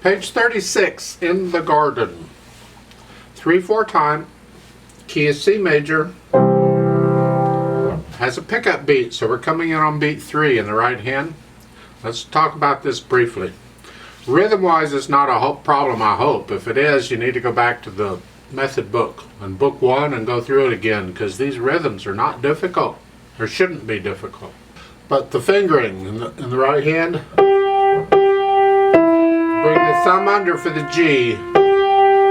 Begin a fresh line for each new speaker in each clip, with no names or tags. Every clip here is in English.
Page 36, In the Garden. 3/4 time, key is C major, has a pickup beat, so we're coming in on beat 3 in the right hand. Let's talk about this briefly. Rhythm-wise, it's not a problem, I hope. If it is, you need to go back to the method book and book 1 and go through it again, because these rhythms are not difficult, or shouldn't be difficult. But the fingering in the right hand, bring the thumb under for the G.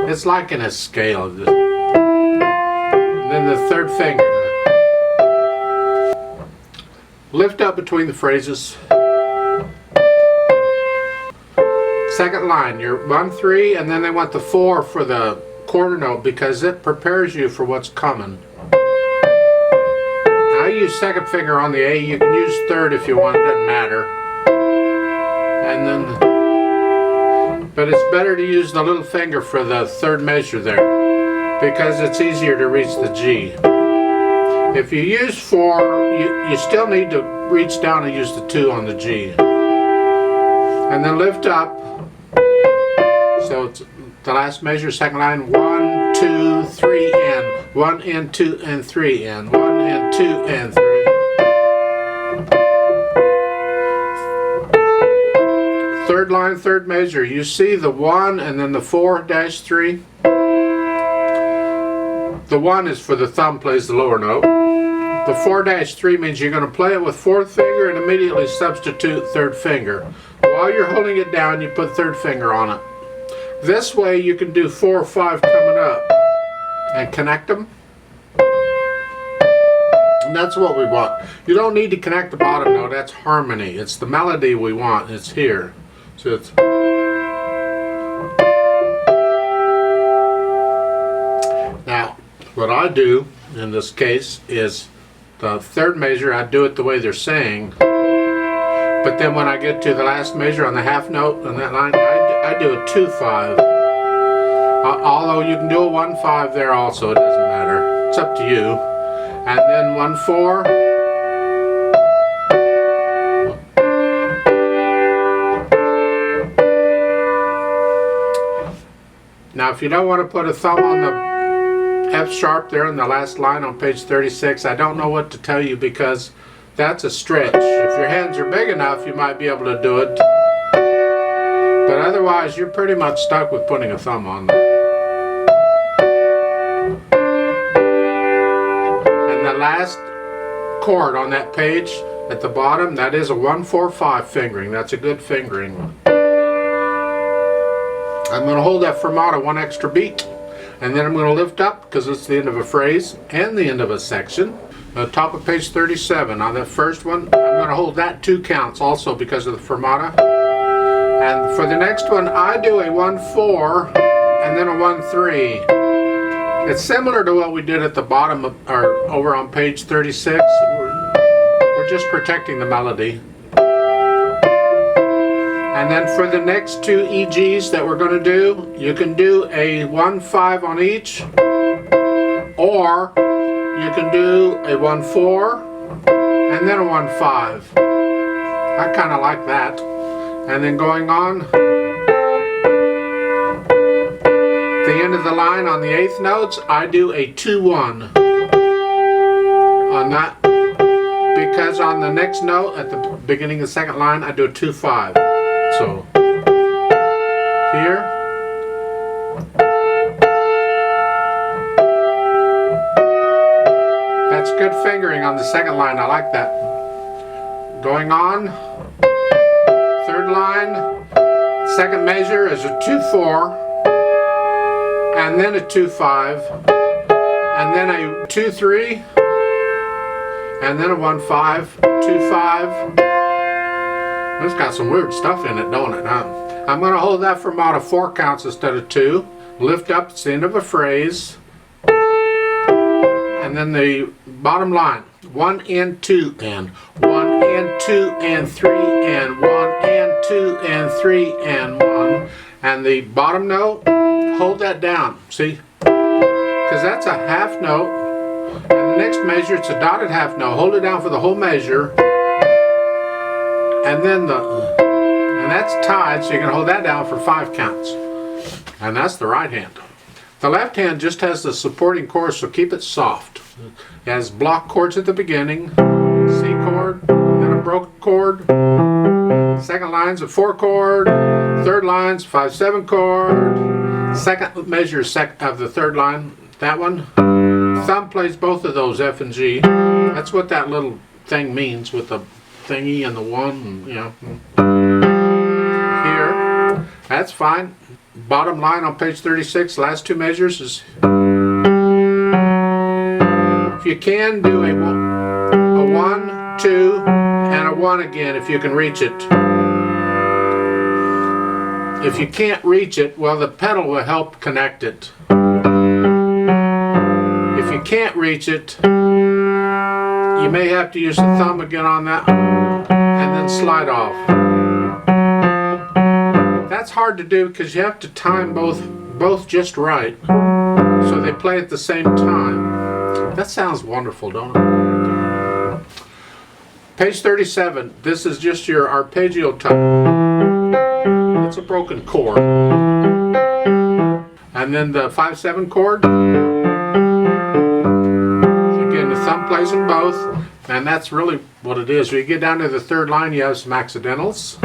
It's like in a scale. And then the third finger. Lift up between the phrases. Second line, you're 1, 3, and then they want the 4 for the quarter note because it prepares you for what's coming. Now, I use second finger on the A. You can use third if you want, it doesn't matter. And then, but it's better to use the little finger for the third measure there because it's easier to reach the G. If you use 4, you still need to reach down and use the 2 on the G. And then lift up. So it's the last measure, second line, 1, 2, 3, and 1 and 2 and 3 and 1 and 2 and 3. Third line, third measure. You see the 1 and then the 4-3. The 1 is for the thumb plays the lower note. The 4-3 means you're going to play it with fourth finger and immediately substitute third finger. While you're holding it down, you put third finger on it. This way you can do 4 or 5 coming up and connect them. And that's what we want. You don't need to connect the bottom note, that's harmony. It's the melody we want, it's here. So it's now, what I do in this case is the third measure, I do it the way they're saying. But then when I get to the last measure on the half note on that line, I do a 2-5. Although you can do a 1-5 there also, it doesn't matter. It's up to you. And then 1-4. Now if you don't want to put a thumb on the F sharp there in the last line on page 36, I don't know what to tell you because that's a stretch. If your hands are big enough, you might be able to do it. But otherwise, you're pretty much stuck with putting a thumb on there. And the last chord on that page at the bottom, that is a 1-4-5 fingering. That's a good fingering. I'm going to hold that fermata 1 extra beat. And then I'm going to lift up because it's the end of a phrase and the end of a section. Top of page 37. On that first one, I'm going to hold that 2 counts also because of the fermata. And for the next one, I do a 1-4 and then a 1-3. It's similar to what we did at the bottom of, or over on page 36. We're just protecting the melody. And then for the next 2 EGs that we're going to do, you can do a 1-5 on each, or you can do a 1-4 and then a 1-5. I kind of like that. And then going on, the end of the line on the 8th notes, I do a 2-1 on that, because on the next note at the beginning of the second line, I do a 2-5. So here. That's good fingering on the second line, I like that. Going on, third line, second measure is a 2-4, and then a 2-5, and then a 2-3, and then a 1-5, 2-5. It's got some weird stuff in it, don't it? I'm going to hold that fermata 4 counts instead of 2. Lift up, it's the end of a phrase. And then the bottom line, 1 and 2 and 1 and 2 and 3 and 1 and 2 and 3 and 1. And the bottom note, hold that down, see? Because that's a half note. And the next measure, it's a dotted half note. Hold it down for the whole measure. And then and that's that's tied, so you can hold that down for 5 counts. And that's the right hand. The left hand just has the supporting chords, so keep it soft. It has block chords at the beginning, C chord, then a broken chord. Second line's a 4 chord, third line's 5/7 chord, second measure of the third line, that one. Thumb plays both of those, F and G. That's what that little thing means with the thingy and the one, and, you know. Here, that's fine. Bottom line on page 36, last 2 measures is, if you can, do a 1, 2, and a 1 again if you can reach it. If you can't reach it, well, the pedal will help connect it. If you can't reach it, you may have to use the thumb again on that and then slide off. That's hard to do because you have to time both just right so they play at the same time. That sounds wonderful, don't it? Page 37, this is just your arpeggio time. It's a broken chord. And then the 5/7 chord. Again, the thumb plays them both, and that's really what it is. When you get down to the third line, you have some accidentals.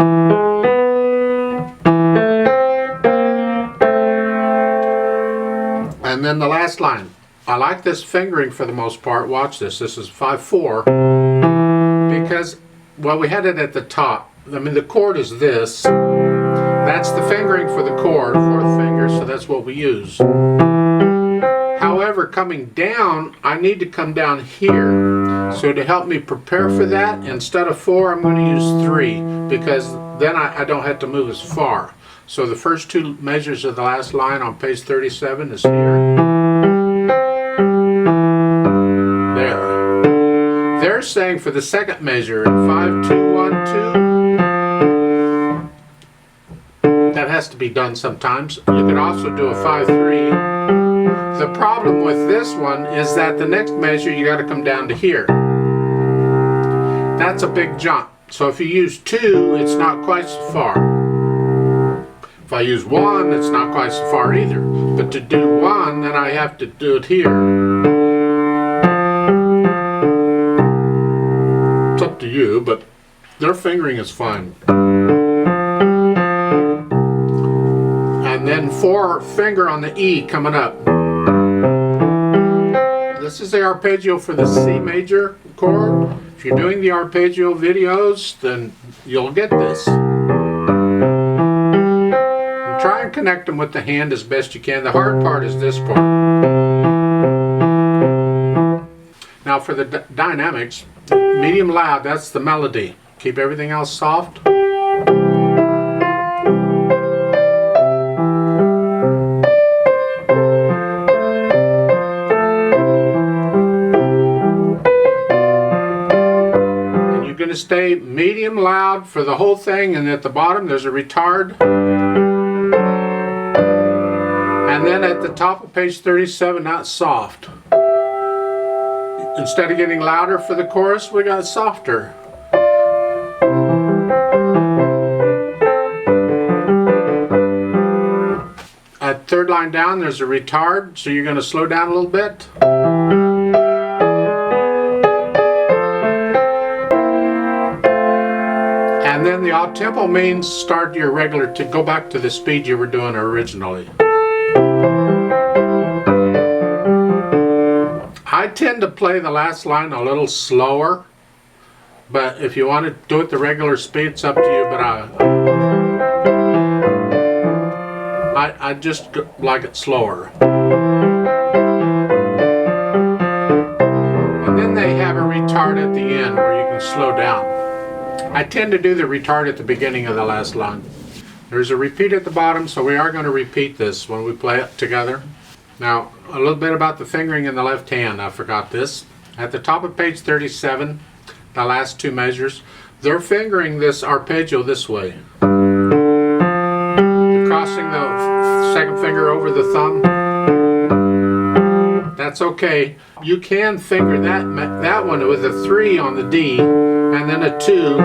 And then the last line. I like this fingering for the most part. Watch this. This is 5/4 because, well, we had it at the top. I mean, the chord is this. That's the fingering for the chord, 4th finger, so that's what we use. However, coming down, I need to come down here. So to help me prepare for that, instead of 4, I'm going to use 3, because then I don't have to move as far. So the first 2 measures of the last line on page 37 is here. There. They're saying for the second measure, 5, 2, 1, 2. That has to be done sometimes. You could also do a 5/3. The problem with this one is that the next measure you got to come down to here. That's a big jump. So if you use 2, it's not quite so far. If I use 1, it's not quite so far either. But to do 1, then I have to do it here. It's up to you, but their fingering is fine. And then 4 finger on the E coming up. This is the arpeggio for the C major chord. If you're doing the arpeggio videos, then you'll get this. And try and connect them with the hand as best you can. The hard part is this part. Now for the dynamics, medium loud, that's the melody. Keep everything else soft. To stay medium loud for the whole thing, and at the bottom there's a retard, and then at the top of page 37, not soft. Instead of getting louder for the chorus, we got softer. At third line down there's a retard, so you're going to slow down a little bit. And then the odd tempo means start your regular to go back to the speed you were doing originally. I tend to play the last line a little slower, but if you want to do it the regular speed, it's up to you, but I just like it slower. And then they have a retard at the end where you can slow down. I tend to do the retard at the beginning of the last line. There's a repeat at the bottom, so we are going to repeat this when we play it together. Now, a little bit about the fingering in the left hand. I forgot this. At the top of page 37, the last 2 measures, they're fingering this arpeggio this way. They're crossing the second finger over the thumb. That's okay. You can finger that one with a 3 on the D, and then a 2,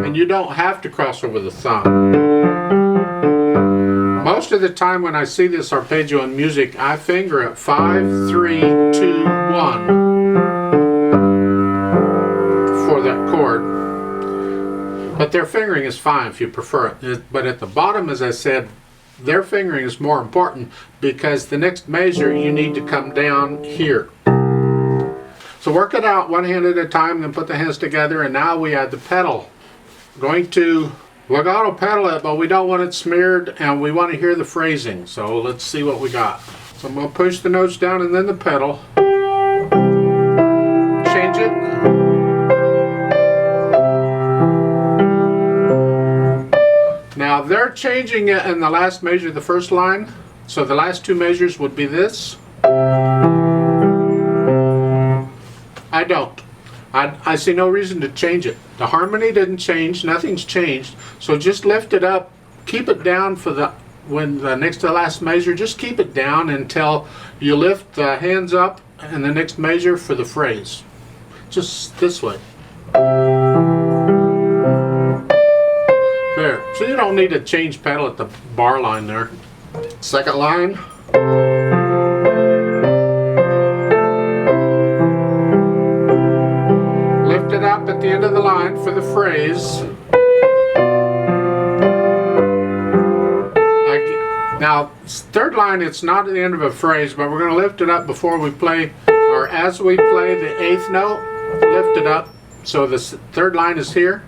and And you don't have to cross over the thumb. Most of the time when I see this arpeggio in music, I finger it 5, 3, 2, 1 for that chord. But their fingering is fine if you prefer it. But at the bottom, as I said, their fingering is more important because the next measure you need to come down here. So work it out one hand at a time, then put the hands together, and now we add the pedal. Going to legato pedal it, but we don't want it smeared and we want to hear the phrasing. So let's see what we got. So I'm going to push the notes down and then the pedal. Change it. Now they're changing it in the last measure, the first line. So the last two measures would be this. I don't. I see no reason to change it. The harmony didn't change, nothing's changed. So just lift it up, keep it down for the next to the last measure, just keep it down until you lift the hands up and the next measure for the phrase. Just this way. There. So you don't need to change pedal at the bar line there. Second line. Lift it up at the end of the line for the phrase. Now, third line, it's not at the end of a phrase, but we're going to lift it up before we play, or as we play the eighth note, lift it up. So the third line is here.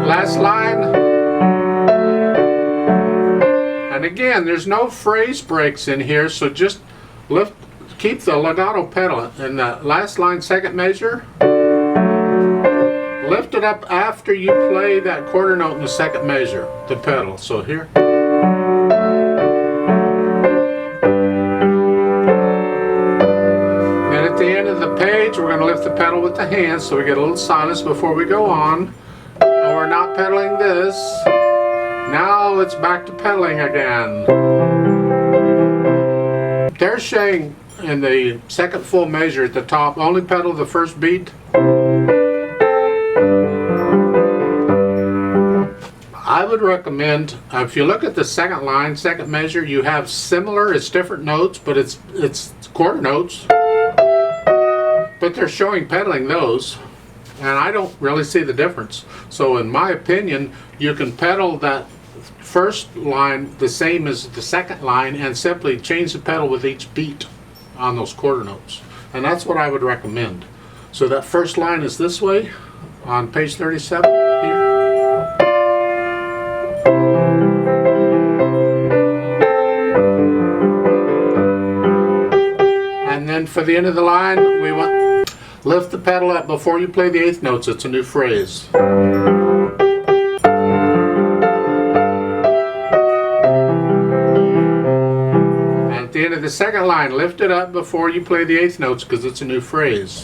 Last line. And again, there's no phrase breaks in here, so just keep the legato pedal in the last line, second measure. Lift it up after you play that quarter note in the second measure, the pedal. So here. Then at the end of the page, we're going to lift the pedal with the hands so we get a little silence before we go on. And we're not pedaling this. Now it's back to pedaling again. They're saying in the second full measure at the top, only pedal the first beat. I would recommend, if you look at the second line, second measure, you have similar, it's different notes, but it's quarter notes. But they're showing pedaling those, and I don't really see the difference. So in my opinion, you can pedal that first line the same as the second line and simply change the pedal with each beat on those quarter notes. And that's what I would recommend. So that first line is this way on page 37 here. And then for the end of the line, we want lift the pedal up before you play the eighth notes. It's a new phrase. And at the end of the second line, lift it up before you play the eighth notes because it's a new phrase.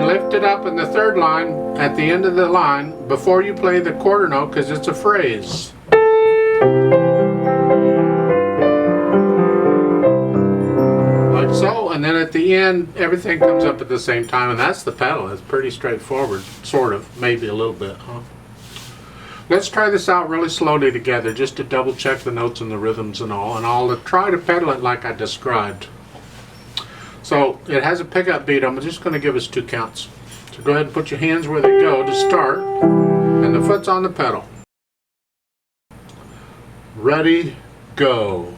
Lift it up in the third line at the end of the line before you play the quarter note because it's a phrase. Like so, and then at the end everything comes up at the same time, and that's the pedal. It's pretty straightforward, sort of, maybe a little bit, huh? Let's try this out really slowly together just to double check the notes and the rhythms and all, and I'll try to pedal it like I described. So it has a pickup beat. I'm just going to give us 2 counts. So go ahead and put your hands where they go to start, and the foot's on the pedal. Ready, go.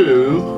2,